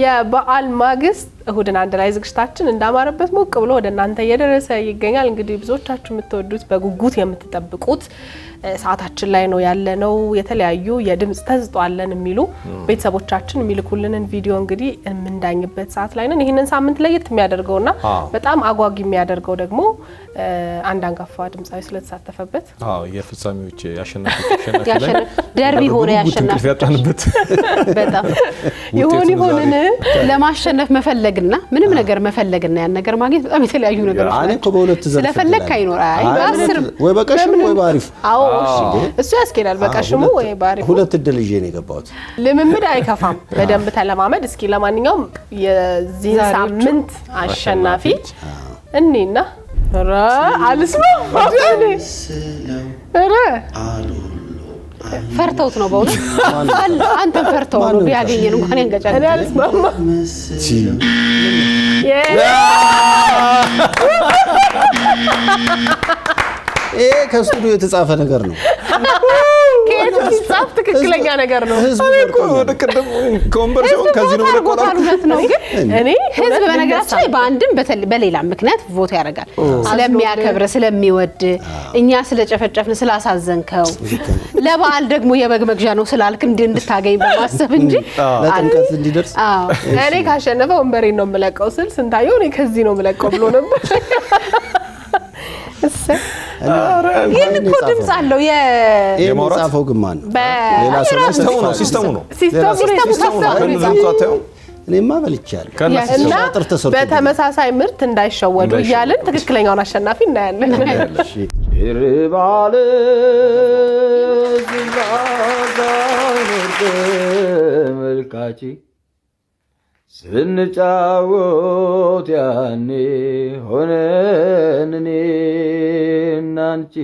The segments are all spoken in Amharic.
የበዓል ማግስት እሁድን አንድ ላይ ዝግጅታችን እንዳማረበት ሞቅ ብሎ ወደ እናንተ እየደረሰ ይገኛል። እንግዲህ ብዙዎቻችሁ የምትወዱት በጉጉት የምትጠብቁት ሰዓታችን ላይ ነው ያለነው። የተለያዩ የድምጽ ተዝጧለን የሚሉ ቤተሰቦቻችን የሚልኩልንን ቪዲዮ እንግዲህ የምንዳኝበት ሰዓት ላይ ነን። ይሄንን ሳምንት ለየት የሚያደርገውና በጣም አጓጊ የሚያደርገው ደግሞ አንድ አንጋፋ ድምጻዊ ስለተሳተፈበት የፍጻሜዎች ያሸናፊ ደርቢ ሆነ ያሸናፊበት በጣም ይሁን ለማሸነፍ መፈለግና ምንም ነገር መፈለግና ያን ነገር ማግኘት በጣም የተለያዩ ነገሮች አኔ እኮ በሁለት ዘርፍ ስለፈለክ አይኖርአይ በ10 ወይ በቀሽሙ ወይ ባሪፍ እሱ ያስኬዳል። በቀሽሙ ወይ ባሪፍ ሁለት እድል ይዤ ነው የገባሁት። ልምምድ አይከፋም። በደንብ ተለማመድ። እስኪ ለማንኛውም የዚህ ሳምንት አሸናፊ እኔና አልስማው ፈርተውት ነው በእውነት አንተ ፈርተው ነው ቢያገኘን እንኳን ያንገጫል። እኔ አልስማማ ከስቱዲዮ የተጻፈ ነገር ነው። ከየት ሲጻፍ ትክክለኛ ነገር ነው። እኮ ወደቀደም ኮንቨርሽን ከዚህ ነው ነው ግን እኔ ህዝብ በነገራችን ላይ በአንድም በሌላ ምክንያት ቮት ያደርጋል። ስለሚያከብር ስለሚወድ እኛ ስለጨፈጨፍን ስላሳዘንከው ለበዓል ደግሞ የበግ መግዣ ነው ስላልክ እንድታገኝ በማሰብ እንጂ ለጥምቀት እንዲደርስ እኔ ካሸነፈ ወንበሬን ነው የምለቀው ስል ስንታየው እኔ ከዚህ ነው የምለቀው ብሎ ነበር። ይሄን እኮ ድምጽ አለው የማውራታው ግማን ሌላ ሰው ሲስተሙ ነው እኔማ በልቻለሁ እና በተመሳሳይ ምርት እንዳይሸወዱ እያልን ትክክለኛውን አሸናፊ እናያለን። ይርባለ መልካቺ ስንጫወት ያኔ ሆነን እኔና አንቺ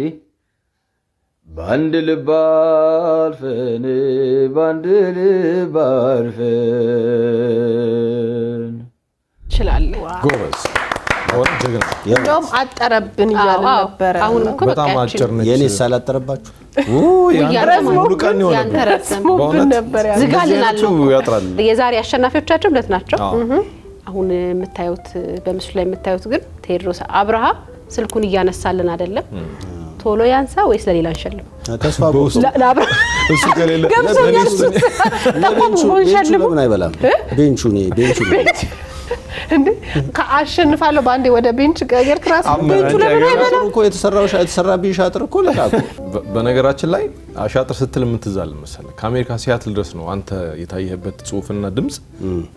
ባንድ ልብ አልፈን ባንድ ልብ አልፈን ይችላል። ጎበዝ ወንጀግና እንደውም አጠረብን እያልን ነበር። አሁን እኮ በጣም አጭር ነች። የኔ ሳላጠረባችሁ ሙሉ ቀን ይሆናል ነበር ዝጋልናል። የዛሬ አሸናፊዎቻችን ሁለት ናቸው። አሁን የምታዩት በምስሉ ላይ የምታዩት ግን ቴድሮስ አብርሃ ስልኩን እያነሳልን አይደለም። ቶሎ ያንሳ ወይስ ለሌላ እንሸልም? ተስፋ ቦስ እሱ ከሌለ ለምን አይበላም? ቤንቹ እንዴ ከአሸንፋለሁ ባንዴ ወደ ቤንች ጋር ክራስ ቤንቹ ለምን እኮ የተሰራ ቢሽ አጥር እኮ ለካኩ። በነገራችን ላይ አሻጥር ስትል ምትዛል መሰለህ ከአሜሪካ ሲያትል ድረስ ነው አንተ የታየህበት ጽሁፍና ድምጽ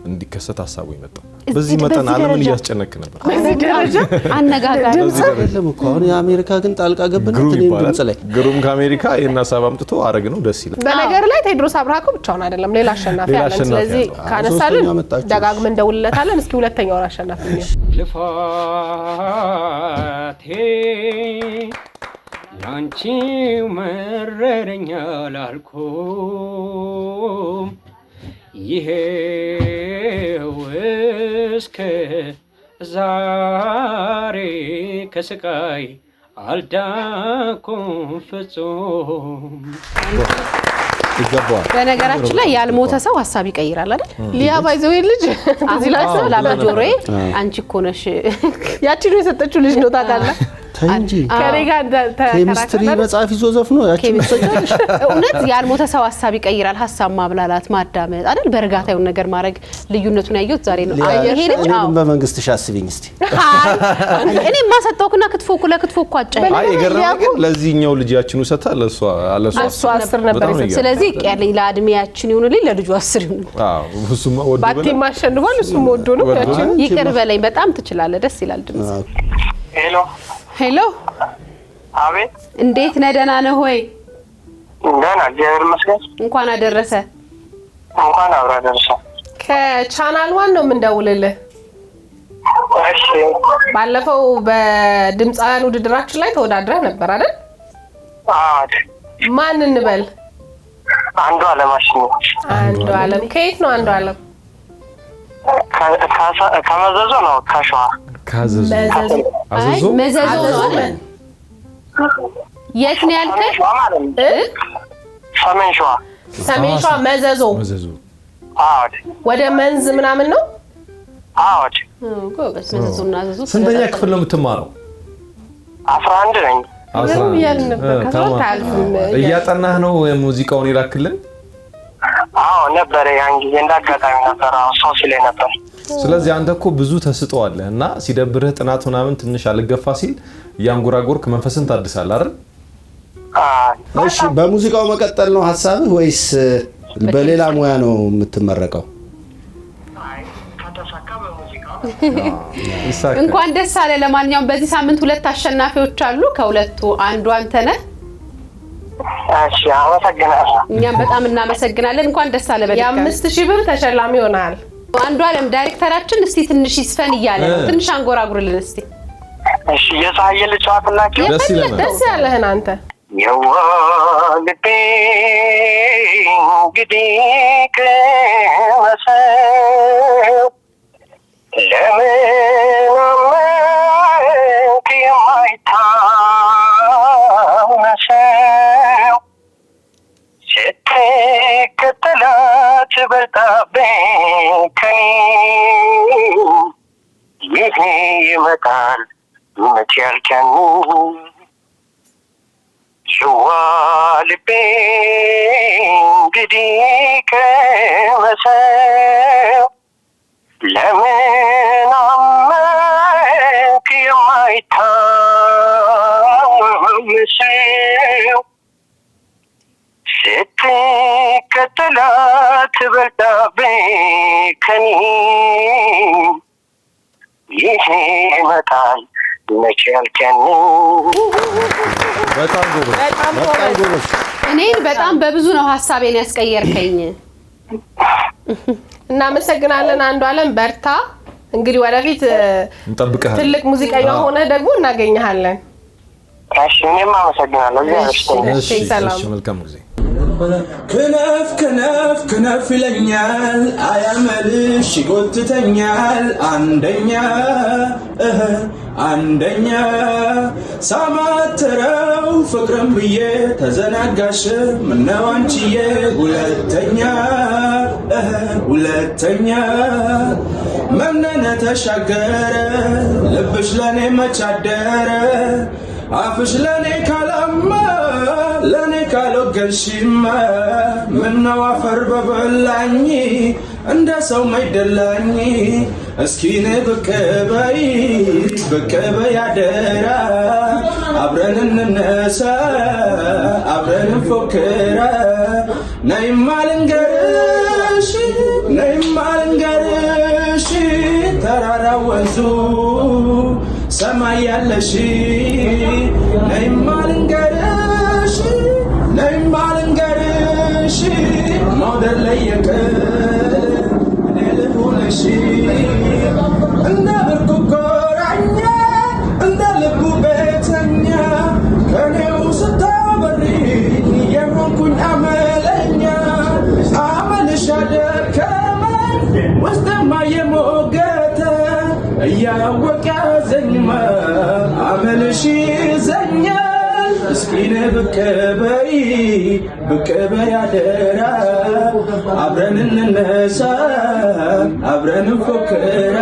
እንዲከሰት ሐሳቡ ይመጣ። በዚህ መጠን ዓለምን እያስጨነቅ ነበር። በዚህ ደረጃ አነጋጋሪ አይደለም እኮ አሁን የአሜሪካ ግን ጣልቃ ገብነት ድምጽ ላይ ግሩም ከአሜሪካ የና ሐሳብ አምጥቶ አረግ ነው ደስ ይላል። በነገር ላይ ቴድሮስ አብርሃ ብቻውን አይደለም ሌላ አሸናፊ አለ። ስለዚህ ካነሳልን ደጋግመን እንደውልለታለን። እስኪ ሁለተኛው አሸናፊ ነው። ልፋቴ ያንቺው መረረኛ ላልኩም ይሄው እስከ ዛሬ ከስቃይ አልዳንኩም ፍጹም። ይገባዋል። በነገራችን ላይ ያልሞተ ሰው ሐሳብ ይቀይራል አይደል? ሊያ ባይዘው ልጅ እዚህ ላይ ላማጆሬ አንቺ እኮ ነሽ ያቺ ነው የሰጠችው ልጅ ነው ታውቃለህ። ታንጂ ከኔጋ ኬሚስትሪ መጽሐፍ ይዞ ዘፍኖ ያቺ መሰለሽ እውነት ያልሞተ ሰው ሐሳብ ይቀይራል። ሐሳብ ማብላላት ማዳመጥ አይደል? በርጋታው ነገር ማድረግ ልዩነቱን ያየሁት ዛሬ ነው። ይሄ ልጅ በመንግስት ሻስብኝ እስቲ እኔ ማሰጣውኩና ክትፎኩ ለክትፎኩ አጫይ አይ የገረመኝ ለዚህኛው ልጅ ያቺን ወሰታ ለሷ 10 ነበር። ስለዚህ ያለኝ ለአድሚያችን ይሁንልኝ ለልጁ 10 ይሁን። እሱማ ወዶ ባቲ ማሸንፏል። እሱም ወዶ ነው ያቺን ይቅር በለኝ። በጣም ትችላለህ። ደስ ይላል ድምጽ። ሄሎ አቤት። እንዴት ነህ? ደህና ነህ ሆይ? ደህና እግዚአብሔር ይመስገን። እንኳን አደረሰ። እንኳን አብራ ደረሰ። ከቻናል 1 ነው የምንደውልልህ። እሺ ባለፈው በድምጻውያን ውድድራችን ላይ ተወዳድረህ ነበር አይደል? አዎ። ማን እንበል? አንዱ አለማሽን። አንዱ አለም። ከየት ነው አንዱ አለም? ከመዘዞ ነው። ከሸዋ ካዘዙ አዘዞ መዘዞ ነው አይደል? የት ነው ያልከኝ? ሰሜን ሸዋ ሰሜን ሸዋ መዘዞ። አዎ ወደ መንዝ ምናምን ነው? አዎ ጎበዝ መዘዙና ዘዙ ስንተኛ ክፍል ነው የምትማረው? 11 ነኝ። ያልን ነበር ከሶስት አልፍም እያጠናህ ነው ሙዚቃውን ይላክልን? አዎ ነበር ያን ጊዜ እንዳጋጣሚ ነበር። አዎ ሰው ሲለኝ ነበር። ስለዚህ አንተ እኮ ብዙ ተስጠዋለህ እና ሲደብርህ ጥናት ምናምን ትንሽ አልገፋ ሲል ያንጎራጎርክ መንፈስን ታድሳለህ አይደል? እሺ በሙዚቃው መቀጠል ነው ሐሳብህ ወይስ በሌላ ሙያ ነው የምትመረቀው? እንኳን ደስ አለ። ለማንኛውም በዚህ ሳምንት ሁለት አሸናፊዎች አሉ። ከሁለቱ አንዱ አንተ ነህ። እሺ አመሰግናለሁ። እኛም በጣም እናመሰግናለን። እንኳን ደስ አለ። በድጋሚ የ5000 ብር ተሸላሚ ሆናል። አንዱ ዓለም ዳይሬክተራችን እስቲ ትንሽ ይስፈን እያለ ነው። ትንሽ አንጎራጉርልን እስቲ። እሺ የፀሐይ ልጫወትላችሁ። ደስ ይለናል። ደስ ያለህን አንተ የዋልቤ እንግዲህ ከመሰው ለምን አመንክ የማይታመሰው ስትከተላት በልጣብኝ ከኔ ይሄ ይመጣል መቼ ያልከኝ የዋልቤ እንግዲህ ከመሰው ለምን አመንክ የማይታመሰው ስትከተላት በልጣብኝ ከኔ ይሄ ይመጣል መቼ ያልከኝ በጣም ጎበዝ። እኔን በጣም በብዙ ነው ሐሳቤን ያስቀየርከኝ። እናመሰግናለን አንዱ ዓለም በርታ። እንግዲህ ወደፊት እንጠብቅሃለን። ትልቅ ሙዚቀኛ ሆነ ደግሞ እናገኘሃለን። እሺ እኔም አመሰግናለሁ። እሺ መልካም ጊዜ። ክነፍ ክነፍ ክነፍ ይለኛል አያመልሽ ይጎትተኛል አንደኛ ሳማትረው ፍቅርን ብዬ ተዘናጋሽ ምነው አንቺዬ ሁለተኛ መነነ ተሻገረ ልብሽ ለኔ መቻደረ አፍሽ ለኔ ካላማ ለኔ ካልወገንሽማ ምነው አፈር በበላኝ እንደ ሰው ማይደላኝ እስኪኔ ብቅ በይ አደራ አብረን እንነሳ አብረን እንፎክራ ነይማ ልንገርሽ ተራራ ወንዙ ሰማይ ያለሽ ነይማ ልንገርሽ መውደድ ለየቀን እኔ ልሁንሽ እንደ ብርቱ ጎራኛ እንደ ልቡ ቤተኛ ከኔው ስታበሪ የሆንኩኝ አመለኛ አመልሽ አደከመኝ ውስጥማ የሞገተ እያወቀ ያዘኝማ አመልሽ ይዘኛል እስኪኔ ብቅ በይ አደራ አብረን እንነሳ አብረን እንፎክራ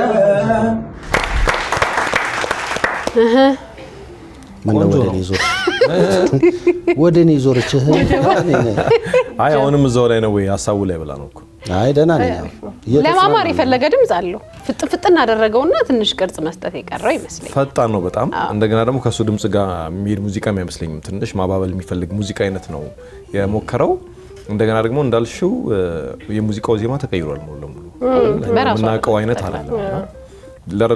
ምነው ወደ እኔ ዞረች? አይ አሁንም እዛው ላይ ነው ወይ ሀሳቡ ላይ ብላ ነው እኮ። አይ ደህና ነኝ። ለማማር የፈለገ ድምጽ አለው። ፍጥን አደረገውና ትንሽ ቅርጽ መስጠት የቀረው ይመስለኛል። ፈጣን ነው በጣም። እንደገና ደግሞ ከሱ ድምጽ ጋር የሚሄድ ሙዚቃ አይመስለኝም። ትንሽ ማባበል የሚፈልግ ሙዚቃ አይነት ነው የሞከረው። እንደገና ደግሞ እንዳልሽው የሙዚቃው ዜማ ተቀይሯል ሙሉ ለሙሉ። ምናቀው አይነት አይደለም።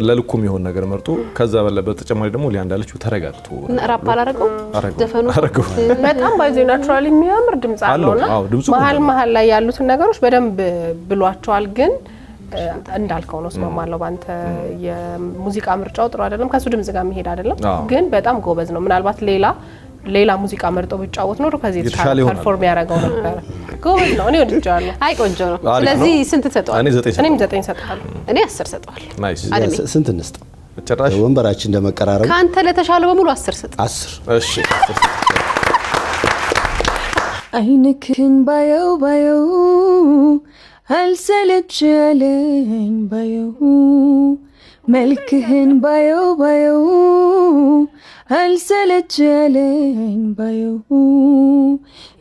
ለልኩም የሆነ ነገር መርጦ ከዛ በተጨማሪ ደግሞ ሊያ እንዳለችው ተረጋግቶ ራፕ አላረገው ዘፈኑ በጣም ባይዘ ናቹራሊ የሚያምር ድምጽ አለውና መሀል ላይ ያሉትን ነገሮች በደንብ ብሏቸዋል። ግን እንዳልከው ነው ስማማለው ባንተ የሙዚቃ ምርጫው ጥሩ አይደለም፣ ከሱ ድምጽ ጋር መሄድ አይደለም። ግን በጣም ጎበዝ ነው። ምናልባት ሌላ ሙዚቃ መርጦ ቢጫወት ነው ከዚህ የተሻለ ፐርፎርም ያደርገው ነበር። ጎበዝ ነው። እኔ ወድጃለሁ። አይ ቆንጆ ነው። ስለዚህ ስንት ተሰጠዋል? እኔም 9 ሰጣለሁ። እኔ 10 ሰጣለሁ። ናይስ። ስንት እንስጥ? ጭራሽ ወንበራችን እንደመቀራረቡ ካንተ ለተሻለው በሙሉ 10 ሰጥ። 10 እሺ። አይንክን ባየው አልሰለችለኝ ባየው መልክህን ባየው አልሰለችለኝ ባየው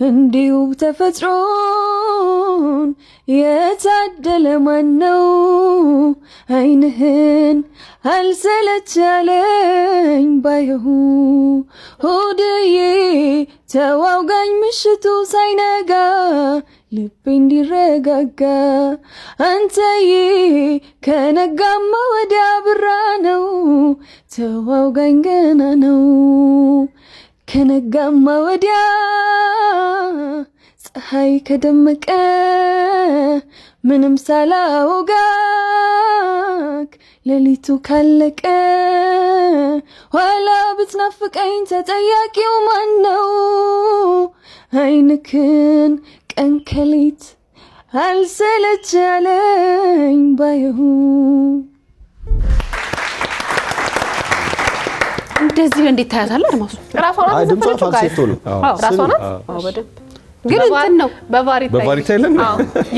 እንዲሁ ተፈጥሮን የታደለ ማነው አይንህን አልሰለችለኝ ባየው ሆድዬ ተዋውጋኝ ምሽቱ ሳይነጋ ልቤ እንዲረጋጋ አንተዬ ከነጋማ ወዲያ ብራ ነው ተዋውጋኝ ገና ነው ከነጋማ ወዲያ ፀሐይ ከደመቀ ምንም ሳላወጋክ ሌሊቱ ካለቀ ኋላ ብትናፍቀኝ ተጠያቂው ማን ነው አይንክን ቀን ከሌት አልሰለችለኝ ባየሁ እንደዚህ እንዴት ታያታለህ? አድማሱ ራሷ ናት ድምጿ ፋልሴቶ ነው። ራሷ ናት። አዎ በደንብ ግን እንትን ነው በቫሪታ የለም።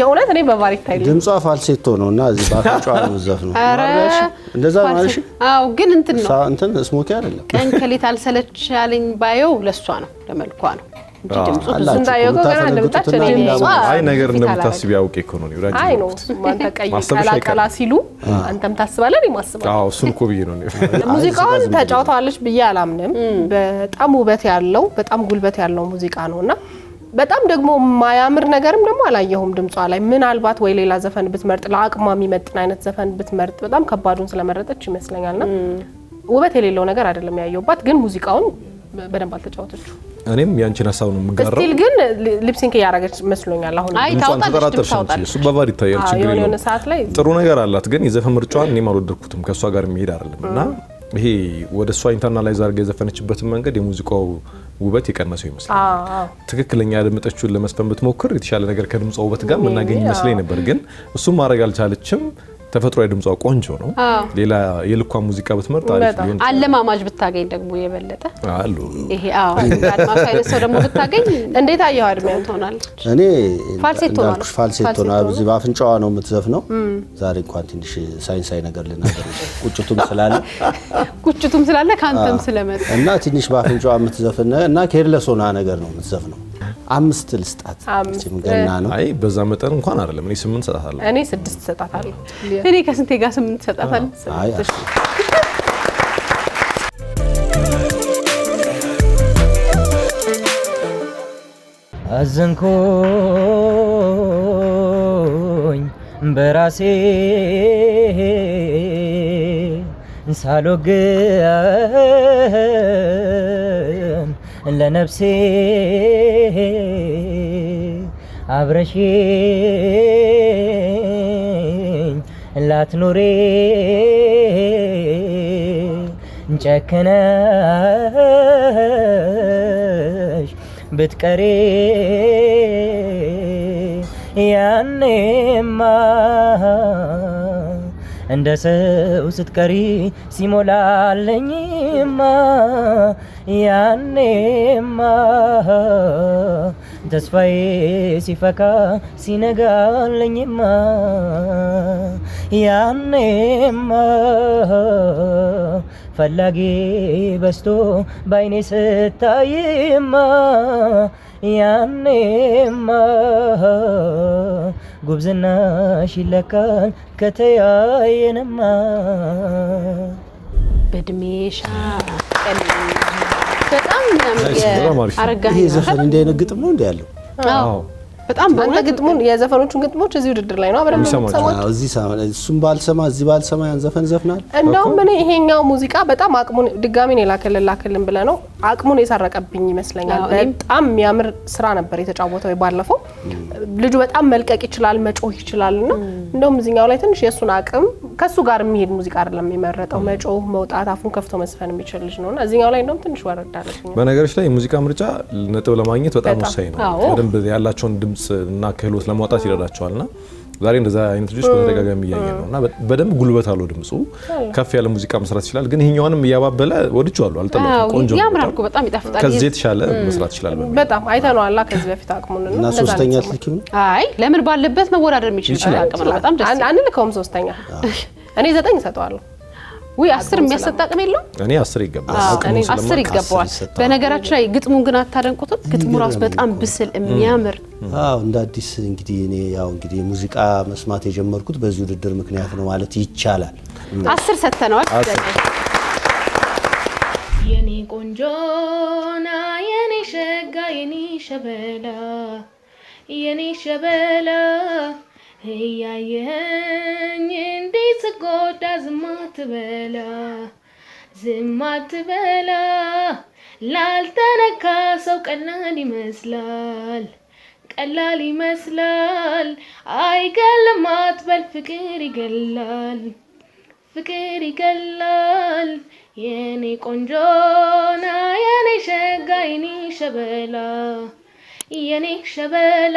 የእውነት እኔ በቫሪታ የለም። ድምጿ ፋልሴቶ ነውና እዚህ ባፍንጫዋ ነው ዘፍነው። ኧረ እንደዛ ማለት ነው። አዎ ግን እንትን ነው እንትን ስሞኪ አይደለም። ቀን ከሌት አልሰለችለኝ ባየው ለሷ ነው ለመልኳ ነው እንጂ ድምጹ ብዙ እንዳየው ገና እንደምታች እኔ አይ ነገር እንደምታስብ ያውቄ እኮ ነው ይራጅ አይ ነው ማንተ ቀይ ቀላቀላ ሲሉ አንተም ታስባለህ እኔ ማስባለሁ። አዎ እሱን እኮ ብዬ ነው። ሙዚቃውን ተጫውታለች ብዬ አላምንም። በጣም ውበት ያለው በጣም ጉልበት ያለው ሙዚቃ ነውና በጣም ደግሞ ማያምር ነገርም ደግሞ አላየሁም ድምጿ ላይ። ምናልባት ወይ ሌላ ዘፈን ብትመርጥ ለአቅሟ የሚመጥን አይነት ዘፈን ብትመርጥ በጣም ከባዱን ስለመረጠች ይመስለኛልና ውበት የሌለው ነገር አይደለም ያየውባት፣ ግን ሙዚቃውን በደንብ አልተጫወተችው። እኔም ያንቺን ሀሳብ ነው የምጋራው። ስቲል ግን ሊፕሲንክ ያደረገች መስሎኛል። አሁን አይ ታውጣለች እሱ በቫሪታ ያል ችግር የሆነ ሰዓት ላይ ጥሩ ነገር አላት፣ ግን የዘፈን ምርጫዋን እኔም አልወደድኩትም። ከሷ ጋር የሚሄድ አይደለም እና ይሄ ወደ እሷ ኢንተርናላይዝ አድርጋ የዘፈነችበትን መንገድ የሙዚቃው ውበት የቀነሰው ይመስላል። ትክክለኛ ያደመጠችውን ለመስፈን ብትሞክር የተሻለ ነገር ከድምጿ ውበት ጋር መናገኝ ይመስለኝ ነበር፣ ግን እሱም ማድረግ አልቻለችም። ተፈጥሯዊ ድምጿ ቆንጆ ነው። ሌላ የልኳ ሙዚቃ ብትመርጥ አሪፍ ሊሆን አለማማጅ ብታገኝ ደግሞ የበለጠ አሉ። ይሄ አድማሱ አይነት ሰው ደግሞ ብታገኝ እንዴት አየው አድሚያን ትሆናለች። እኔ ፋልሴቶ ነው ፋልሴቶ ነው። እዚህ ባፍንጫዋ ነው የምትዘፍነው። ዛሬ እንኳን ትንሽ ሳይንሳዊ ነገር ልናገር ቁጭቱም ስላለ ካንተም ስለመጣ እና ትንሽ ባፍንጫዋ የምትዘፍን እና ኬርለሶና ነገር ነው የምትዘፍነው። 5 ልስጣት ገና ነው። አይ በዛ መጠን እንኳን አይደለም። እኔ 8 ሰጣታለሁ። እኔ 6 ሰጣታለሁ። እኔ ከስንቴ ጋር 8 ሰጣታለሁ። አይ አዘንኩኝ በራሴ ሳልወግን ለነፍሴ አብረሽኝ ላትኖሬ ጨክነሽ ብትቀሬ ያኔማ እንደ ሰው ስትቀሪ ሲሞላለኝማ ያኔማ ተስፋዬ ሲፈካ ሲነጋለኝማ ያኔማ ፈላጊ በስቶ ባይኔ ስታይማ ያኔማ ጉብዝናሽ ይለካል ከተያየንማ በእድሜሻ በጣም አረጋኝ ዘፈን እንዳይነግጥም ነው እንዴ ያለው? አዎ በጣም አንተ ግጥሙን የዘፈኖቹን ግጥሞች እዚህ ውድድር ላይ ነው አብረን ሰማው። እዚህ እሱም ባልሰማ እዚህ ባልሰማ ያን ዘፈን ዘፍናል። እንደውም እኔ ይሄኛው ሙዚቃ በጣም አቅሙን ድጋሚ ነው ላከልን ብለ ነው አቅሙን የሰረቀብኝ ይመስለኛል። በጣም የሚያምር ስራ ነበር የተጫወተው ባለፈው። ልጁ በጣም መልቀቅ ይችላል፣ መጮህ ይችላልና እንደውም እዚህኛው ላይ ትንሽ የሱን አቅም ከሱ ጋር የሚሄድ ሙዚቃ አይደለም የመረጠው። መጮህ፣ መውጣት፣ አፉን ከፍቶ መስፈን የሚችል ልጅ ነውና እዚህኛው ላይ እንደውም ትንሽ ወረዳለች። በነገሮች ላይ የሙዚቃ ምርጫ ነጥብ ለማግኘት በጣም ወሳኝ ነው። በደንብ ያላቸውን ድምጽ እና ክህሎት ለማውጣት ይረዳቸዋልና ዛሬ እንደዛ አይነት ልጆች በተደጋጋሚ እያየን ነውና በደንብ ጉልበት አለው ድምጹ ከፍ ያለ ሙዚቃ መስራት ይችላል ግን ይሄኛውንም ያባበለ ወድጄዋለሁ አልጠላሁም ቆንጆ ነው ያምራል እኮ በጣም ይጣፍጣል ከዚህ የተሻለ መስራት ይችላል በጣም አይተነዋል ከዚህ በፊት አቅሙን እና ሶስተኛ ትልኪው አይ ለምን ባለበት መወዳደር የሚችል አቅም ነው በጣም ደስ አንልከውም ሶስተኛ እኔ 9 እሰጠዋለሁ ወይ 10 የሚያሰጣቅም የለው እኔ 10 ይገባል 10 ይገባዋል በነገራችን ላይ ግጥሙን ግን አታደንቁትም ግጥሙ ራሱ በጣም ብስል የሚያምር እንደ አዲስ እንግዲህ እኔ ያው እንግዲህ ሙዚቃ መስማት የጀመርኩት በዚህ ውድድር ምክንያት ነው ማለት ይቻላል 10 ሰተነዋል የኔ ቆንጆና የኔ ሸጋ የኔ ሸበላ ያየኝ እንዴት ጎዳ ዝም አትበላ ላልተነካ ሰው ቀላል ይመስላል አይገልም አትበል ፍቅር ይገላል የኔ ቆንጆና የኔ ሸጋ የኔ ሸበላ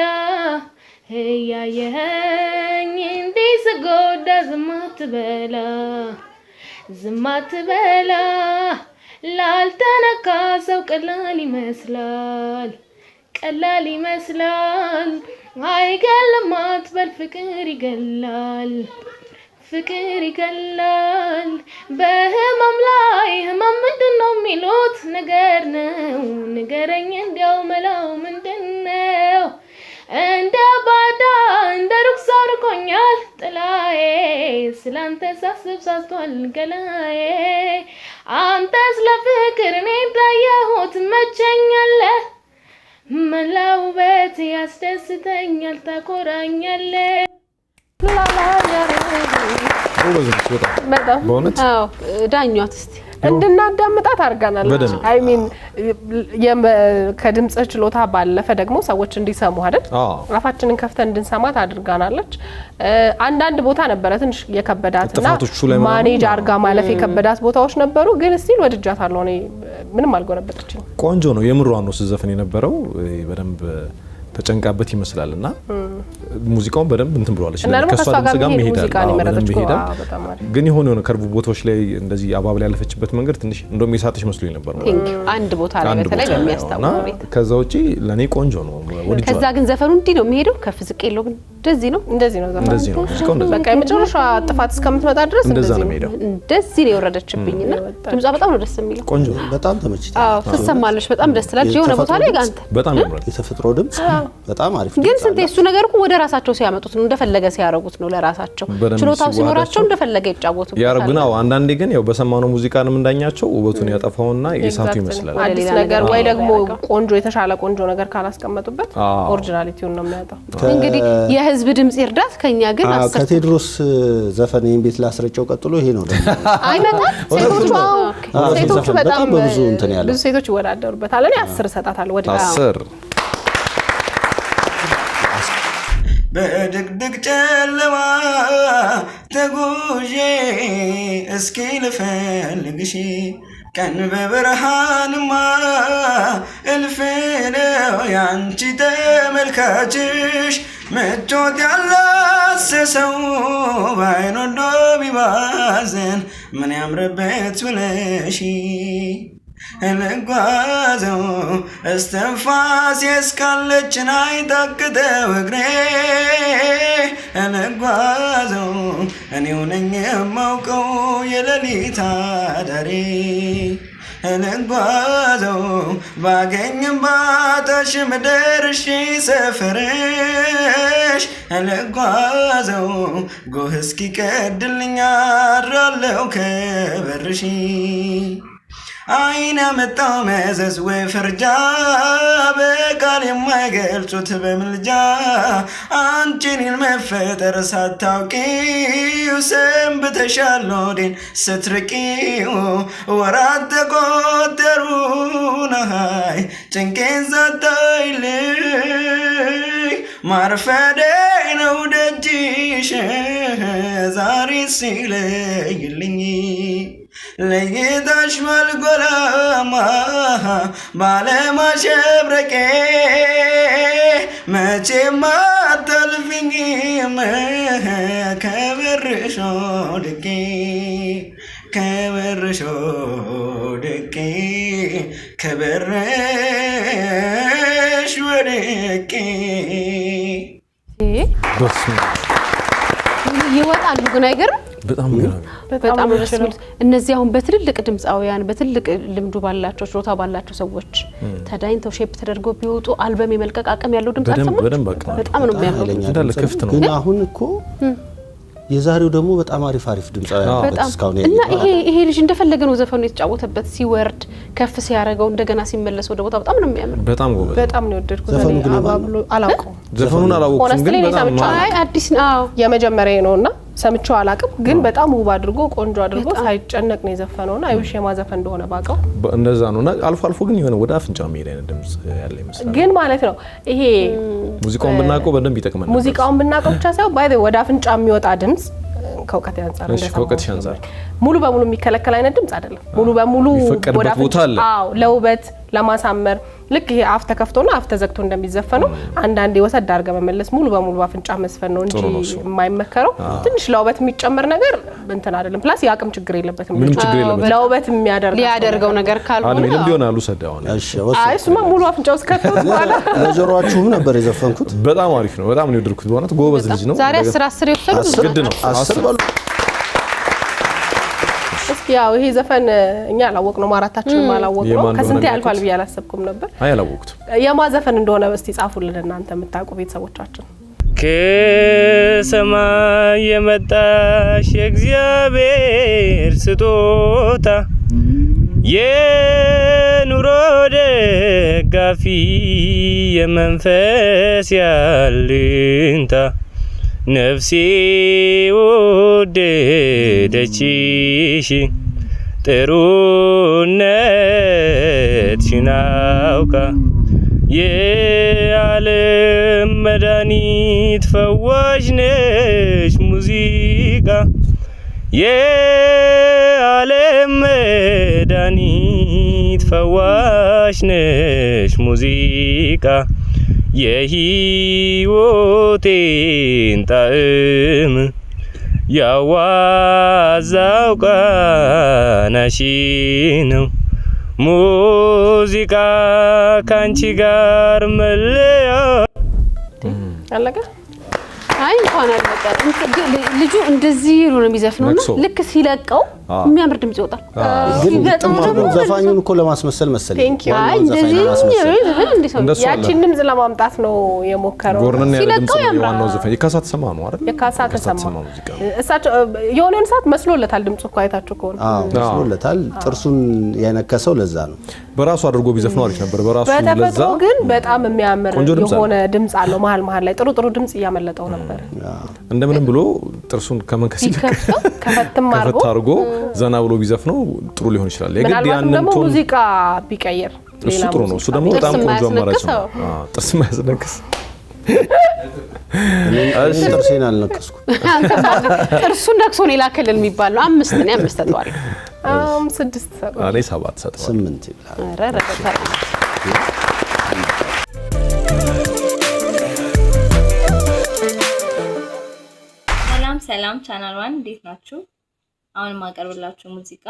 ያየኝ እንዴት ጎዳ ዝም አትበላ ላልተነካ ሰው ቀላል ይመስላል አይገልም አትበል ፍቅር ይገላል በህመም ላይ ህመም ምንድነው የሚሉት ነገር ነው ንገረኝ እንዲያው መላው ምንድነው እንደ ባዳ እንደ ሩክሳ ርቆኛል ጥላዬ ስላንተ ሳስብ ሳስቷል ገላዬ አንተስ ለፍቅር እኔ እንዳየሁት መቸኛለ መላው በት ያስደስተኛል ታኮራኛለ በእውነት ዳኛት እስቲ እንድናዳምጣት አድርጋናለች አይ ሚን ከድምጽ ችሎታ ባለፈ ደግሞ ሰዎች እንዲሰሙ አይደል አፋችንን ከፍተን እንድንሰማት አድርጋናለች አንዳንድ ቦታ ነበረ ትንሽ የከበዳትና ማኔጅ አርጋ ማለፍ የከበዳት ቦታዎች ነበሩ ግን እስቲ ወድጃታለሁ እኔ ምንም አልጎረበጠችኝ ቆንጆ ነው የምሯን ነው ስዘፈን የነበረው በደንብ ተጨንቃበት ይመስላልና ሙዚቃውን በደንብ እንትን ብሏለች ለከሷ ድምጽጋም ይሄዳል ግን የሆነ ከርቡ ቦታዎች ላይ እንደዚህ አባብል ያለፈችበት መንገድ ትንሽ እንደም የሳተሽ መስሎኝ ነበር ነው አንድ ቦታ ላይ በተለይ የሚያስታውቀው ቤት ከዛ ውጪ ለኔ ቆንጆ ነው ወድጄ ከዛ ግን ዘፈኑ እንዲ ነው የሚሄደው ከፍ ዝቅ የለው ግን እንደዚህ ነው ዘፈኑ በቃ የመጨረሻ ጥፋት እስከምትመጣ ድረስ እንደዛ ነው የሚሄደው እንደዚህ ነው የወረደችብኝና ድምጿ በጣም ነው ደስ የሚለው ቆንጆ በጣም ተመችቷል ተሰማለች በጣም ደስ ይላል የሆነ ቦታ ላይ ጋንተ በጣም ያምራል የተፈጥሮ ድምጽ በጣም አሪፍ ግን ስንት እሱ ነገር እኮ ወደ ራሳቸው ሲያመጡት ነው እንደፈለገ ሲያረጉት ነው ለራሳቸው ችሎታው ሲኖራቸው እንደፈለገ ይጫወቱ ያረጉና አንዳንዴ ግን ያው በሰማነው ሙዚቃንም እንዳኛቸው ውበቱን ያጠፋውና የሳቱ ይመስላል አዲስ ነገር ወይ ደግሞ ቆንጆ የተሻለ ቆንጆ ነገር ካላስቀመጡበት ኦሪጂናሊቲውን ነው የሚያጣው እንግዲህ የህዝብ ድምጽ ይርዳት ከኛ ግን ከቴድሮስ ዘፈን ቤት ላስረጨው ቀጥሎ ይሄ ነው ደግሞ አይመጣም ሴቶቹ በጣም ብዙ እንትን ያለው ብዙ ሴቶች ይወዳደሩበታል እኔ 10 ሰጣታለሁ ወደ 10 በድቅድቅ ጨለማ ተጉዤ እስኪ ልፈልግሽ ቀን በብርሃንማ እልፍ ነው ያንቺ ተመልካችሽ ምቾት ያላሰሰው ባይን ወዶ ቢባዘን ምን ያምርበት ብለሽ ልጓዘው እስትንፋስ እስካለችን አይታክተው እግሬ ልጓዘው እኔው ነኝ የማውቀው የሌሊት አዳሪ ልጓዘው ባገኝም ባጣሽም ደርሼ ሰፈርሽ ልጓዘው ጎህ እስኪቀድልኝ አድራለሁ ከበርሽ አይን ያመጣው መዘዝ ወይ ፍርጃ በቃል የማይገልጹት በምልጃ አንቺን መፈጠር ሳታውቂው ሰንብተሻል ሆዴን ስትርቂው ወራት ተቆጠሩ ነሃይ ጭንቄን ሳታይልኝ ማርፈዴ ነው ደጅሽ ዛሬ ሲለይልኝ ለይታሽ ማልጎላማ ባለማሸብረቄ መቼም አታልፊኝም ከበርሽ ወድቄ ከበርሽ ወድቄ ከበርሽ ወድቄ ይወጣሉ ግን አይገርም በጣም እነዚህ አሁን በትልልቅ ድምጻውያን በትልልቅ ልምዱ ባላቸው ችሎታ ባላቸው ሰዎች ተዳይንተው ሼፕ ተደርገው ቢወጡ አልበም የመልቀቅ አቅም ያለው ድምጽ አሰማች በጣም ነው የሚያምረው እንዳለ ክፍት ነው ግን አሁን እኮ የዛሬው ደግሞ በጣም አሪፍ ድምጻውያን በጣም እና ይሄ ልጅ እንደፈለገ ነው ዘፈኑ የተጫወተበት ሲወርድ ከፍ ሲያረጋው እንደገና ሲመለስ ወደ ቦታ በጣም ነው የሚያምረው በጣም ጎበዝ በጣም ነው የወደድኩት እኔ አባብሎ አላውቀው ዘፈኑን አላወቅኩም ግን በጣም አዲስ ነው የመጀመሪያ ነውና ሰምቼው አላውቅም ግን በጣም ውብ አድርጎ ቆንጆ አድርጎ ሳይጨነቅ ነው የዘፈነውና አይውሽ የማዘፈን እንደሆነ ባቀው እንደዛ ነውና አልፎ ግን የሆነ ወደ አፍንጫ የሚሄድ አይነት ድምጽ ያለ ይመስላል ግን ማለት ነው ይሄ ሙዚቃውን ብናቀው በደንብ ይጠቅመናል ሙዚቃውን ብናቀው ብቻ ሳይሆን ባይ ወደ አፍንጫ የሚወጣ ድምጽ ከውቀት ያንፃር ከውቀት ያንፃር ሙሉ በሙሉ የሚከለከል አይነት ድምጽ አይደለም ሙሉ በሙሉ ወደ አፍንጫ አዎ ለውበት ለማሳመር ልክ ይሄ አፍ ተከፍቶና አፍ ተዘግቶ እንደሚዘፈነው አንዳንዴ ወሰድ አድርገ መመለስ ሙሉ በሙሉ አፍንጫ መስፈን ነው እንጂ የማይመከረው ትንሽ ለውበት የሚጨመር ነገር እንትን አይደለም ፕላስ ያቅም ችግር የለበትም ለውበት ሊያደርገው ነገር ካልሆነ አልሚልም ቢሆናሉ ሰዳውን አይ እሱማ ሙሉ አፍንጫው እስከተው በኋላ ለጆሮአችሁም ነበር የዘፈንኩት በጣም አሪፍ ነው በጣም ነው የወደድኩት በእውነት ጎበዝ ልጅ ነው ዛሬ 10 ይወሰዱ ግድ ነው 10 ባሉ ያው ይሄ ዘፈን እኛ አላወቅነው ማራታችን ማላወቅነው ከስንት ያልፋል ብዬ አላሰብኩም ነበር አላወቅኩት የማዘፈን እንደሆነ እስቲ ጻፉልን እናንተ የምታውቁ ቤተሰቦቻችን ከሰማይ የመጣሽ የእግዚአብሔር ስጦታ የኑሮ ደጋፊ የመንፈስ ያልንታ ነፍሴ ወደደችሽ ጥሩነትሽን አውቃ የዓለም መድኃኒት ፈዋሽ ነሽ ሙዚቃ የዓለም መድኃኒት ፈዋሽ ነሽ ሙዚቃ የሕይወቴን ጣዕም ያዋዛው ቃናሽ ነው ሙዚቃ ካንቺ ጋር መለያ አለቀ አይ እንኳን አልመጣ ልጁ እንደዚህ ነው የሚዘፍነው ልክ ሲለቀው የሚያምር ድምጽ ይወጣል ግን ደግሞ ዘፋኙን እኮ ለማስመሰል መሰለኝ አይ እንደዚህ ያቺን ድምጽ ለማምጣት ነው የሞከረው ሲለቀው ያምራል ነው ዘፈን የካሳት ሰማ ነው አይደል የካሳት ሰማ እሳቸው የሆነን ሰዓት መስሎለታል ድምጽ እኮ አይታችሁ ከሆነ መስሎለታል ጥርሱን ያነከሰው ለዛ ነው በራሱ አድርጎ ቢዘፍነው አሪፍ ነበር በራሱ ለዛ ግን በጣም የሚያምር የሆነ ድምጽ አለው መሃል ላይ ጥሩ ድምጽ እያመለጠው ነበር እንደምንም ብሎ ጥርሱን ከመንከስ ከፈትም አድርጎ ዘና ብሎ ቢዘፍነው ጥሩ ሊሆን ይችላል የግድ ያንን ቶን ሙዚቃ ቢቀየር እሱ ጥሩ ነው እሱ ደግሞ በጣም ቆንጆ አማራጭ ነው ጥርስ ማያስነክስ ጥርሴን አልነከስኩ ጥርሱን ነክሶ ነው ላከልን የሚባል ነው 5 ነው 5 ተጠዋል 6 አለ 7 ሰጠው 8 ይላል አረረ ሰላም ቻናል 1 እንዴት ናችሁ? አሁን ማቀርብላችሁ ሙዚቃ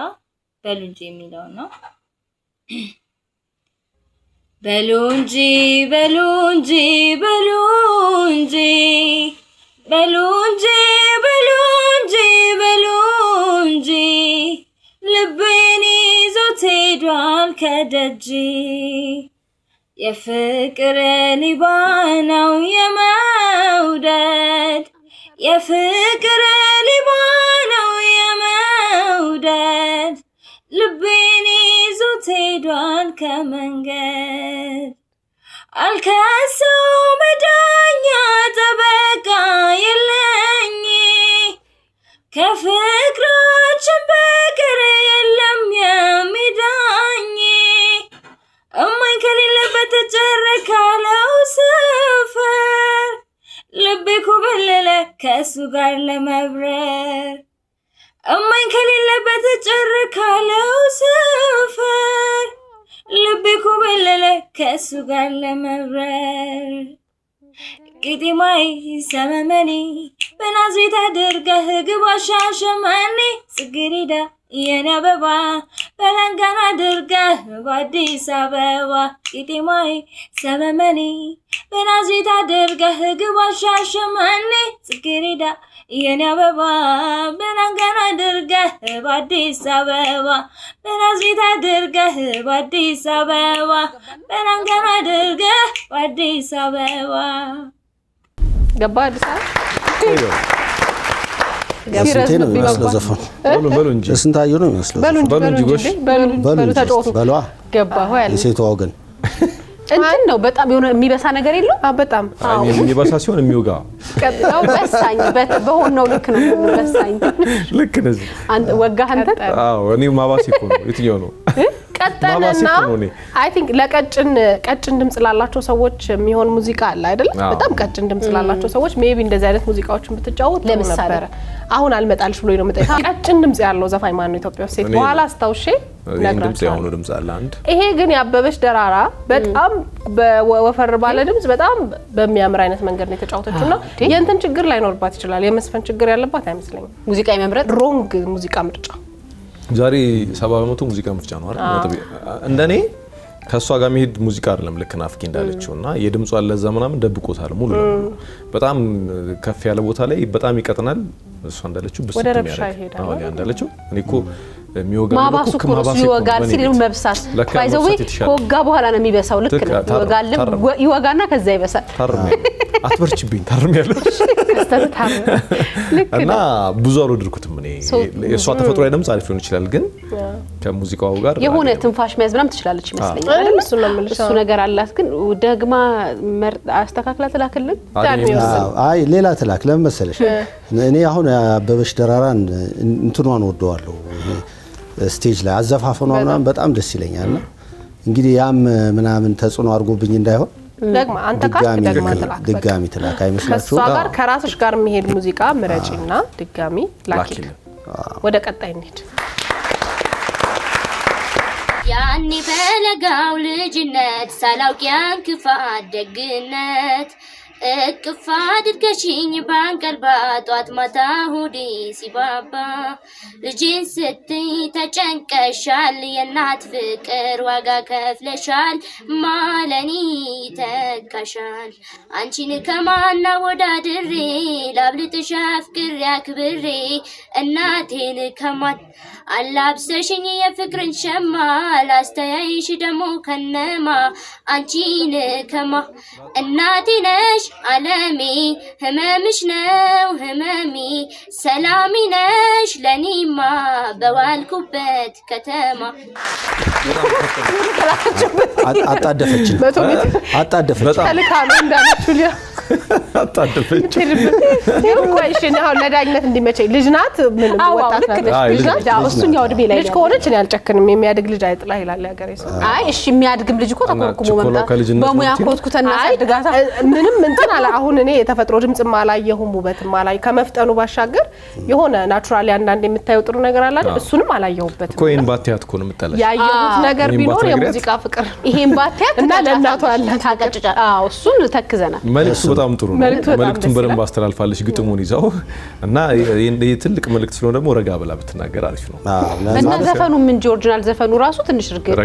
በሉንጂ የሚለው ነው። በሉንጂ በሉንጂ በሉንጂ በሉንጂ በሉንጂ በሉንጂ ልቤን ይዞት ሄዷል ከደጅ የፍቅር ሊባ ነው የመውደድ የፍቅር ሊባ ነው የመውደድ ልቤን ይዞት ሄዷል ከመንገድ አልከሰው መዳኛ ጠበቃ የለኝ ከፍቅራችን በቀር የለም የሚዳኝ እማኝ ከሌለበት ጭር ካለው ሰፈር ልቤ ኮበለለ ከሱ ጋር ለመብረር እማኝ ከሌለበት ጭር ካለ ኮበለለ ከሱ ጋር ለመብረር ቂጢማይ ሰመመኒ በናዝሬት አድርገህ ግባ ሻሸመኔ ጽጌረዳ የኔ አበባ በለንጋና አድርገህ በአዲስ አበባ ቂጢማይ ሰመመኒ በናዝሬት አድርገህ ግባ ሻሸመኔ ጽጌረዳ የኔ አበባ በለንጋና አድርገህ በአዲስ አበባ በናዝሬት አድርገህ በአዲስ አበባ በለንጋና አድርገህ በአዲስ አበባ ገባ አዲስ አበባ ስንቴ ነው የሚመስለው ዘፈኑ? በሉ እንጂ ስንታየሁ ነው የሚመስለው? በሉ እንጂ ጎሽ በሉ ተጫወቱ። በሏ ገባ ሆይ አለ የሴቷ ወገን እንትን ነው በጣም የሆነ የሚበሳ ነገር የለው? በጣም የሚበሳ ሲሆን የሚወጋ ቀጥታው በሳኝ በሆነው ልክ ነው በሳኝ ልክ ነዚህ አንተ ወጋህ አንተ? አዎ እኔ ማባሲ እኮ ነው የትኛው ነው ቀጠለና አይ ቲንክ ለቀጭን ድምጽ ላላቸው ሰዎች የሚሆን ሙዚቃ አለ አይደል? በጣም ቀጭን ድምጽ ላላቸው ሰዎች ሜቢ እንደዚህ አይነት ሙዚቃዎችን ብትጫወት ነበር። አሁን አልመጣልሽ ብሎኝ ነው መጣ። ቀጭን ድምጽ ያለው ዘፋኝ ማን ነው ኢትዮጵያ ውስጥ? በኋላ አስታውሼ ድምጽ ያው ነው ድምጽ አለ አንድ። ይሄ ግን ያበበች ደራራ በጣም በወፈር ባለ ድምጽ በጣም በሚያምር አይነት መንገድ ነው የተጫወተችውና የእንትን ችግር ላይኖርባት ይችላል። የመስፈን ችግር ያለባት አይመስለኝም። ሙዚቃ የመምረጥ ሮንግ ሙዚቃ ምርጫ ዛሬ 70% ሙዚቃ ምርጫ ነው አይደል? እንደኔ ከሷ ጋር መሄድ ሙዚቃ አይደለም ልክ ናፍቂ እንዳለችውና የድምጿ አለዛ ምናምን ደብቆታል ሙሉ ነው። በጣም ከፍ ያለ ቦታ ላይ በጣም ይቀጥናል። እሷ እንዳለችው ብስጥ የሚያደርግ አዎ እንዳለችው እኔ እኮ የሚወጋ ማባሱ ኩርሱ ይወጋል ሲሉ መብሳት ባይዘው ከወጋ በኋላ ነው የሚበሳው። ልክ ነው ይወጋና ከዛ ይበሳል። አትበርችብኝ ታርሚያለሽ እና ብዙ አልወደድኩትም እኔ። የሷ ተፈጥሯዊ ድምጽ አሪፍ ሊሆን ይችላል ግን ከሙዚቃው ጋር የሆነ ትንፋሽ መያዝ ምናምን ትችላለች ይመስለኛል። እሱ ነገር አላት ግን ደግማ አስተካክላ ትላክልን። አይ ሌላ ትላክ ለምን መሰለሽ እኔ አሁን አበበች ደራራን እንትኗን ወደዋለሁ። ስቴጅ ላይ አዘፋፈኗ ምናምን በጣም ደስ ይለኛልና እንግዲህ ያም ምናምን ተጽዕኖ አድርጎብኝ እንዳይሆን ደግማ አንተ ድጋሚ ትላክ አይመስላችሁ? ከሷ ጋር ከራስሽ ጋር የሚሄድ ሙዚቃ ምረጪና ድጋሚ ላኪል። ወደ ቀጣይ እንሂድ። ያኔ በለጋው ልጅነት ሳላውቅ ያን ክፋት ደግነት እቅፍ አድርገሽኝ ባንቀልባ ጧት ማታ ሆዴ ሲባባ ልጄን ስትይ ተጨንቀሻል የእናት ፍቅር ዋጋ ከፍለሻል ማለኒ ተካሻል አንቺን ከማና ወዳድሬ ላብልጥሽ አፍቅሬ አክብሬ እናቴን ከማን አላብሰሽኝ የፍቅርን ሸማ ላስተያይሽ ደሞ ከነማ አንቺን ከማ እናቴ ነሽ አለሜ ህመምሽ ነው ህመሜ ሰላሚ ነሽ ለኔማ በዋልኩበት ከተማ አጣደፈችን ተልካሉ እንዳለችው ሊያ አጣደፈች ይቆይሽ ነው ለዳኝነት እንዲመቸኝ ልጅ ናት ምን ወጣት ናት እሱን ያው እድሜ ላይ ልጅ ከሆነች እኔ አልጨክንም የሚያድግ ልጅ አይጥላ ይላል ያገሬ ሰው። አይ እሺ የሚያድግም ልጅ እኮ ተቆርቁሞ መምጣት በሙያ ኮትኩተና ሳድጋታ ምንም እንትን አላ አሁን እኔ የተፈጥሮ ድምጽም አላየሁም ውበትም አላይ ከመፍጠኑ ባሻገር የሆነ ናቹራሊ አንዳንድ የምታየው ጥሩ ነገር አለ አይደል? እሱንም አላየሁበትም። ኮይን ባቲያት እኮ ነው የምጠላሽ ያየሁት ነገር ቢኖር የሙዚቃ ፍቅር ይሄን ባቲያት እና ለእናቷ ያላት ታቀጭጫ እሱን ተክዘናል። መልክቱ በጣም ጥሩ ነው። መልክቱን በደንብ አስተላልፋለች ግጥሙን ይዛው እና ትልቅ መልክት ስለሆነ ደግሞ ረጋ ብላ ብትናገር አሪፍ ነው። እና ዘፈኑ ምን ኦሪጂናል ዘፈኑ ራሱ ትንሽ ርግጥ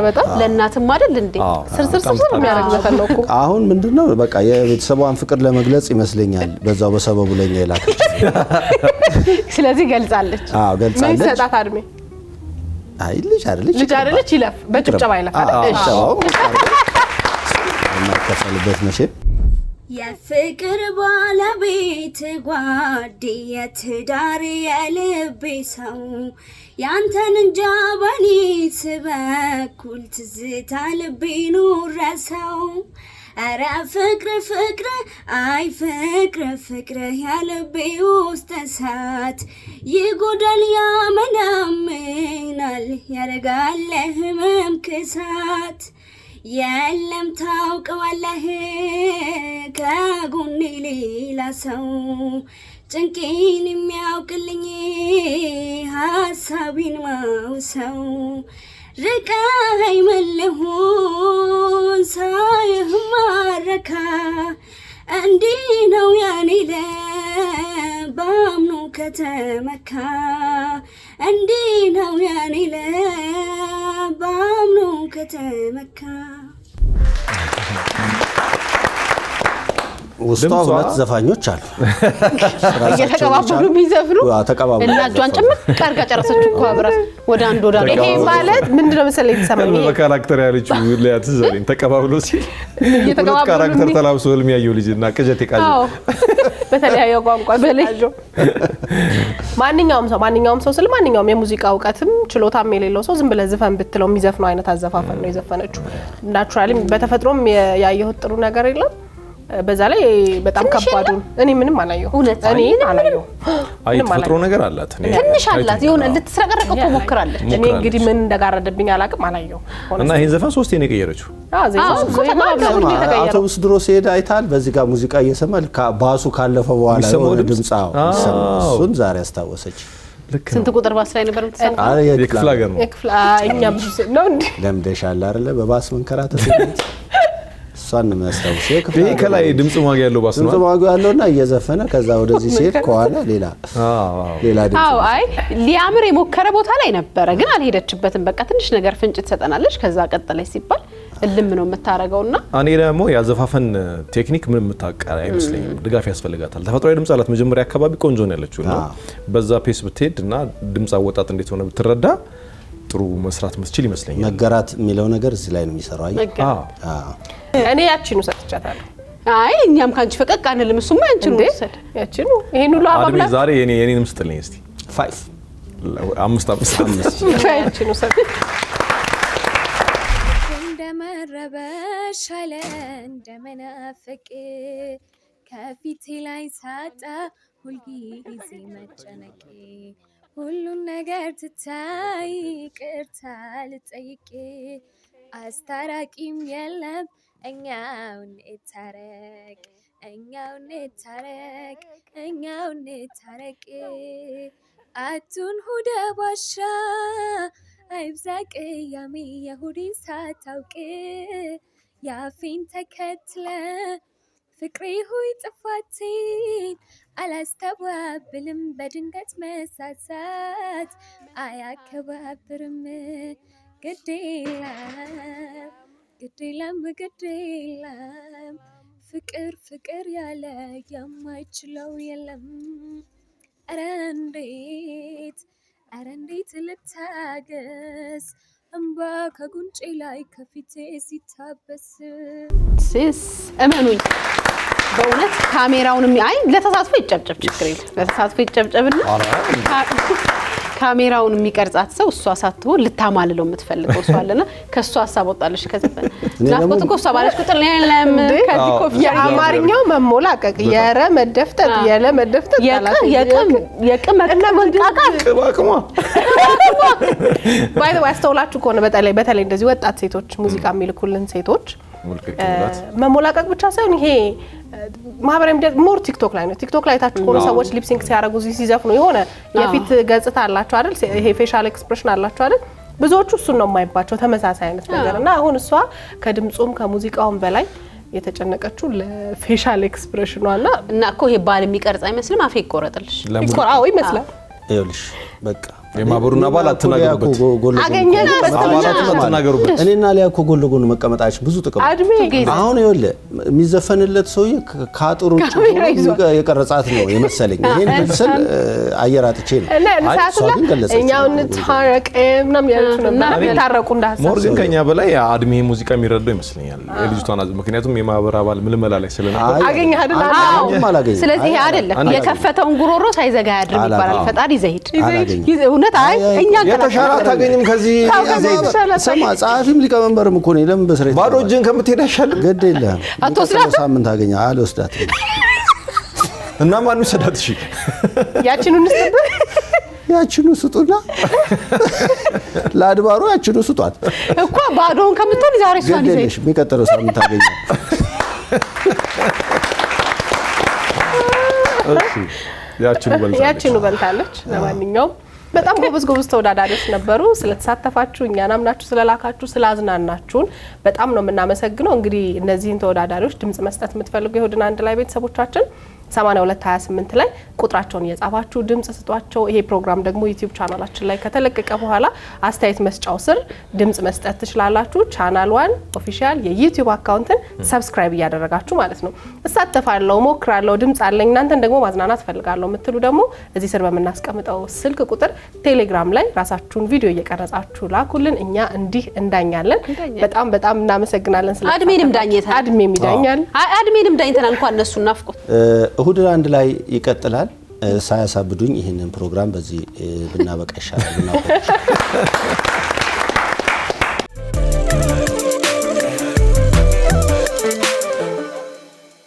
በጣም ለእናትም አይደል እንዴ ስርስር የሚያደርግ ዘፈን ነው እኮ። አሁን ምንድነው በቃ የቤተሰቧን ፍቅር ለመግለጽ ይመስለኛል በዛው በሰበቡ ለኛ ይላከች። ስለዚህ ገልጻለች። ገልጻለች። ምን ሰጣት አድሜ አይ ልጅ አይደለች ይለፍ በጭብጨባ ይለፍ አይደል? ከፈልበት መቼ የፍቅር ባለቤት ጓዴ የትዳር የልቤ ሰው ያንተን እንጃ በኔት በኩል ትዝታ ልቤ ኑረሰው አረ ፍቅር አይ ፍቅር ያልቤ ውስጥ እሳት ይጎዳል ያመናምናል ያረጋል ህመም ክሳት የለም ታውቀዋለህ ከጎኔ ሌላ ሰው ጭንቄን የሚያውቅልኝ ሀሳቤን ማውሰው ርቀኸኝ መለሁን ሳይህ ማረካ እንዲህ ነው ያኔ ልብ አምኖ ከተመካ እንዲህ ነው ያኔ ልብ አምኖ ከተመካ ውስጧ ሁለት ዘፋኞች አሉ እየተቀባበሉ የሚዘፍኑ እና እጇን ጭምቅ አድርጋ ጨረሰች እኮ አብራ ወደ አንድ ወደ አንድ። ይሄ ማለት ምንድነው መሰለኝ የተሰማኝ በካራክተር ያለችው ለያት ዘሪን ተቀባብሎ ሲል ሁለት ካራክተር ተላብሶ ህልም ያየው ልጅና ቅዠት የቃዠው በተለያየ ቋንቋ በለጆ ማንኛውም ሰው ስለ ማንኛውም የሙዚቃ እውቀትም ችሎታም የሌለው ሰው ዝም ብለ ዝፈን ብትለው የሚዘፍነው አይነት አዘፋፈን ነው የዘፈነችው። ናቹራሊ በተፈጥሮም ያየሁት ጥሩ ነገር የለም። በዛ ላይ በጣም ከባዱ እኔ ምንም አላየሁ እኔ አላየሁ አይ ተፈጥሮ ነገር አላት ትንሽ አላት የሆነ ልትስረቀረቀ እኮ ሞክራለች። እኔ እንግዲህ ምን እንደጋረደብኝ አላቅም አላየሁ እና ይሄን ዘፈን ሶስት ነው የቀየረችው። አውቶቡስ ድሮ ሲሄድ አይታል በዚህ ጋር ሙዚቃ እየሰማ ባሱ ካለፈ በኋላ የሆነ ድምጻው እሱን ዛሬ አስታወሰች። ስንት ቁጥር ባስ ላይ ነበር የምትሰማው? አረ የክፍለ ሀገር ነው እኛ ብዙ ነው እንዴ ለምደሻል አይደለ በባስ መንከራተት እሷን የሚያስታውስ ይሄ ከላይ ድምጽ ማግ ያለው ባስ ነው ድምጽ ማግ ያለውና እየዘፈነ ከዛ ወደዚህ ሲሄድ ከኋላ ሌላ ድምጽ አይ ሊያምር የሞከረ ቦታ ላይ ነበረ ግን አልሄደችበትም። በቃ ትንሽ ነገር ፍንጭ ትሰጠናለች ከዛ ቀጠለች ሲባል እልም ነው የምታረገውና እኔ ደግሞ ያዘፋፈን ቴክኒክ ምን የምታቀራ አይመስለኝም። ድጋፍ ያስፈልጋታል። ተፈጥሯዊ ድምጽ አላት መጀመሪያ አካባቢ ቆንጆ ነው ያለችውና በዛ ፔስ ብትሄድና ድምጽ አወጣጥ እንዴት ሆነ ብትረዳ ጥሩ መስራት መስችል ይመስለኛል። መገራት የሚለው ነገር እዚህ ላይ ነው የሚሰራው። እኔ ያቺኑ ሰጥቻታለሁ። አይ እኛም ካንቺ ፈቀቅ አንልም። እሱማ ያቺኑ ወሰድ ያቺኑ ይሄን ሁሉ አባብላ ዛሬ የኔንም ስጥልኝ እስቲ 5 ያቺኑ ሰጥ እንደመረበሽ አለ እንደመናፈቅ ከፊቴ ላይ ሳጣ ሁልጊዜ መጨነቄ ሁሉን ነገር ትታይ ቅርታ ልጠይቄ አስታራቂም የለም እኛው እንታረቅ አቱን ሁደ ባሻ አይብዛቅ ያሚ የሁዲን ሳታውቅ ያፊን ተከትለ ፍቅሬ ሆይ ጥፋቴን አላስተባብልም በድንገት መሳሳት አያከባብርም ግዴለም ፍቅር ያለ የማይችለው የለም። ኧረ እንዴት ልታገስ እንባ ከጉንጬ ላይ ከፊቴ ሲታበስ እመኑኝ በእውነት ካሜራውንም አይ ለተሳትፎ ይጨብጨብ ችግር የለም ለተሳትፎ ይጨብጨብና ካሜራውን የሚቀርጻት ሰው እሷ ሳትሆን ልታማልለው የምትፈልገው ሰው አለና ከሷ ሀሳብ ወጣለሽ ከዘፈን ናፍቆት እኮ እሷ ባለሽ ቁጥር የለም ከዚህ ኮፍያ የአማርኛው መሞላቀቅ የረ መደፍጠት የለ መደፍጠት የቅም መንቃቃት ባይ ዘ ወይ አስተውላችሁ ከሆነ በተለይ እንደዚህ ወጣት ሴቶች ሙዚቃ የሚልኩልን ሴቶች መሞላቀቅ ብቻ ሳይሆን ይሄ ማህበራዊ ሚዲያ ሞር ቲክቶክ ላይ ነው። ቲክቶክ ላይ ታች ሆነ ሰዎች ሊፕሲንግ ሲያደርጉ ሲዘፍኑ የሆነ የፊት ገጽታ አላቸው አይደል? ይሄ ፌሻል ኤክስፕሬሽን አላቸው አይደል? ብዙዎቹ እሱን ነው የማይባቸው ተመሳሳይ አይነት ነገርና አሁን እሷ ከድምጹም ከሙዚቃውም በላይ የተጨነቀችው ለፌሻል ኤክስፕሬሽኗና እና እኮ ይሄ ባል የሚቀርጽ አይመስልም አፌ ይቆረጥልሽ ይቆራው ይመስላል ይኸውልሽ በቃ የማብሩና ባል አትናገሩበት አገኘና አትናገሩበት እኔና ሊያኮ ጎን ለጎን መቀመጣችን ብዙ ጥቅም አሁን ይኸውልህ የሚዘፈንለት ሰው ካጥሩ የቀረጻት ነው የመሰለኝ ይሄን ምስል አየራጥቼ ነው እኛው እንታረቅ ምናምን ያሉት ነው ታረቁ እንዳሰብ ሞር ግን ከኛ በላይ አድሜ ሙዚቃ የሚረዳው ይመስለኛል የልጅቷን ምክንያቱም የማብራ ባል ምልመላ ላይ ስለነበር አገኘህ አይደል ስለዚህ አይደለም የከፈተውን ጉሮሮ ሳይዘጋ ያድር ይባላል ፈጣሪ ዘይድ እውነት አይ እኛ የተሻለ አታገኝም ከዚህ ሰማ ጻፊም ሊቀመንበርም እኮ ነው ለምን በስሬት ባዶ እጅን ከምትሄድ አይሻልም ግድ የለም አትወስዳት ሳምንት አገኘ አልወስዳትም እና ማን ወሰዳት እሺ ያቺኑ ስጡና ለአድባሩ ያቺኑ ስጧት እኮ ባዶውን ከምትሆን ዛሬ እሷን ይዘሽ የሚቀጥለው ሳምንት አገኘ እሺ ያቺኑ በልታለች ለማንኛውም በጣም ጎበዝ ተወዳዳሪዎች ነበሩ። ስለተሳተፋችሁ እኛን አምናችሁ ስለላካችሁ ስላዝናናችሁን በጣም ነው የምናመሰግነው። እንግዲህ እነዚህን ተወዳዳሪዎች ድምጽ መስጠት የምትፈልጉ የእሁድን አንድ ላይ ቤተሰቦቻችን 8228 ላይ ቁጥራቸውን እየጻፋችሁ ድምጽ ስጧቸው። ይሄ ፕሮግራም ደግሞ ዩቲዩብ ቻናላችን ላይ ከተለቀቀ በኋላ አስተያየት መስጫው ስር ድምጽ መስጠት ትችላላችሁ። ቻናል 1 ኦፊሻል የዩቲዩብ አካውንትን ሰብስክራይብ እያደረጋችሁ ማለት ነው። እሳተፋለሁ፣ ሞክራለሁ፣ ድምጽ አለኝ እናንተን ደግሞ ማዝናናት ፈልጋለሁ የምትሉ ደግሞ እዚህ ስር በመናስቀምጠው ስልክ ቁጥር ቴሌግራም ላይ ራሳችሁን ቪዲዮ እየቀረጻችሁ ላኩልን። እኛ እንዲህ እንዳኛለን። በጣም እናመሰግናለን። ስለ አድሜንም ዳኝተናል። አድሜንም ዳኝተናል። እንኳን እነሱ ናፍቆት እሁድ አንድ ላይ ይቀጥላል። ሳያሳብዱኝ ይህንን ፕሮግራም በዚህ ብናበቃ ይሻላል።